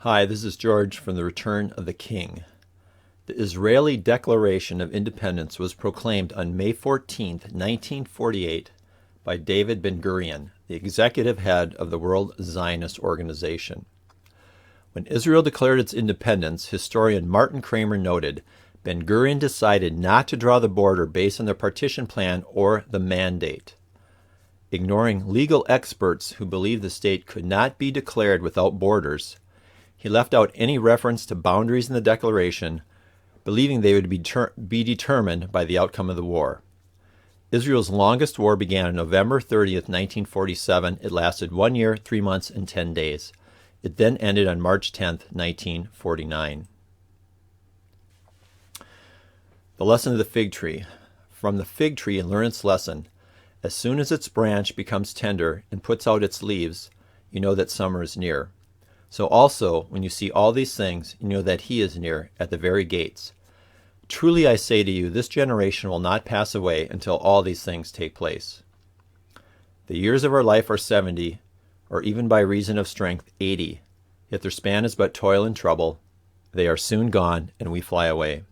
Hi, this is George from the Return of the King. The Israeli Declaration of Independence was proclaimed on May 14, 1948, by David Ben-Gurion, the executive head of the World Zionist Organization. When Israel declared its independence, historian Martin Kramer noted, Ben-Gurion decided not to draw the border based on the partition plan or the mandate. Ignoring legal experts who believed the state could not be declared without borders, he left out any reference to boundaries in the declaration, believing they would be determined by the outcome of the war. Israel's longest war began on November 30th, 1947. It lasted 1 year, 3 months, and 10 days. It then ended on March 10th, 1949. The lesson of the fig tree. From the fig tree, learn its lesson. As soon as its branch becomes tender and puts out its leaves, you know that summer is near. So also, when you see all these things, you know that he is near, at the very gates. Truly I say to you, this generation will not pass away until all these things take place. The years of our life are 70, or even by reason of strength, 80. Yet their span is but toil and trouble. They are soon gone, and we fly away.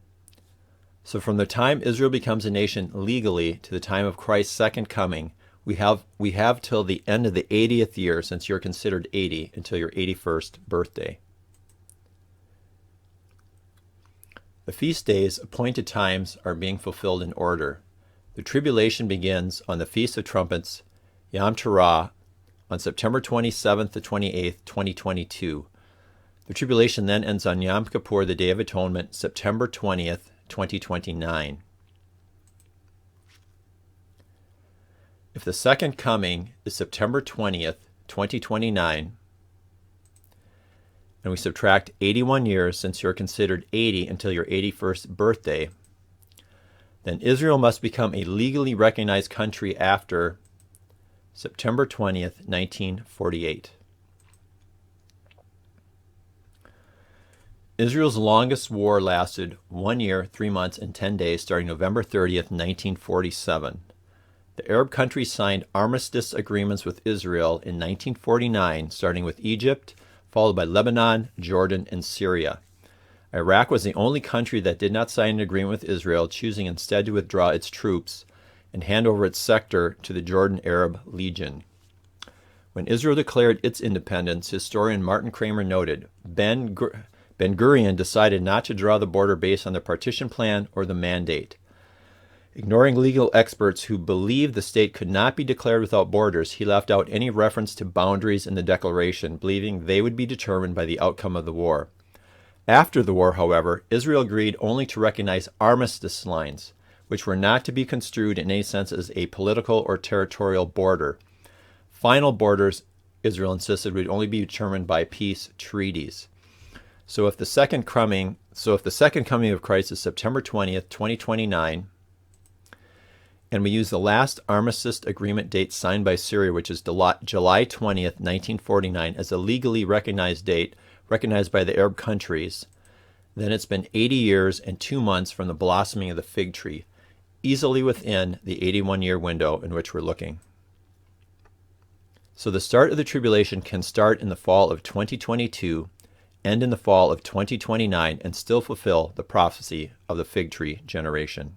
So from the time Israel becomes a nation legally to the time of Christ's second coming, we have till the end of the 80th year, since you're considered 80, until your 81st birthday. The feast days, appointed times, are being fulfilled in order. The tribulation begins on the Feast of Trumpets, Yom Teruah, on September 27th to 28th, 2022. The tribulation then ends on Yom Kippur, the Day of Atonement, September 20th, 2029. If the second coming is September 20th, 2029, and we subtract 81 years since you're considered 80 until your 81st birthday, then Israel must become a legally recognized country after September 20th, 1948. Israel's longest war lasted 1 year, 3 months, and 10 days, starting November 30th, 1947. The Arab countries signed armistice agreements with Israel in 1949, starting with Egypt, followed by Lebanon, Jordan, and Syria. Iraq was the only country that did not sign an agreement with Israel, choosing instead to withdraw its troops and hand over its sector to the Jordan Arab Legion. When Israel declared its independence, historian Martin Kramer noted, Ben-Gurion decided not to draw the border based on the partition plan or the mandate. Ignoring legal experts who believed the state could not be declared without borders, he left out any reference to boundaries in the declaration, believing they would be determined by the outcome of the war. After the war, however, Israel agreed only to recognize armistice lines, which were not to be construed in any sense as a political or territorial border. Final borders, Israel insisted, would only be determined by peace treaties. So if the second coming of Christ is September 20th, 2029, and we use the last armistice agreement date signed by Syria, which is July 20th, 1949, as a legally recognized date, recognized by the Arab countries, then it's been 80 years and 2 months from the blossoming of the fig tree, easily within the 81-year window in which we're looking. So the start of the tribulation can start in the fall of 2022, end in the fall of 2029, and still fulfill the prophecy of the fig tree generation.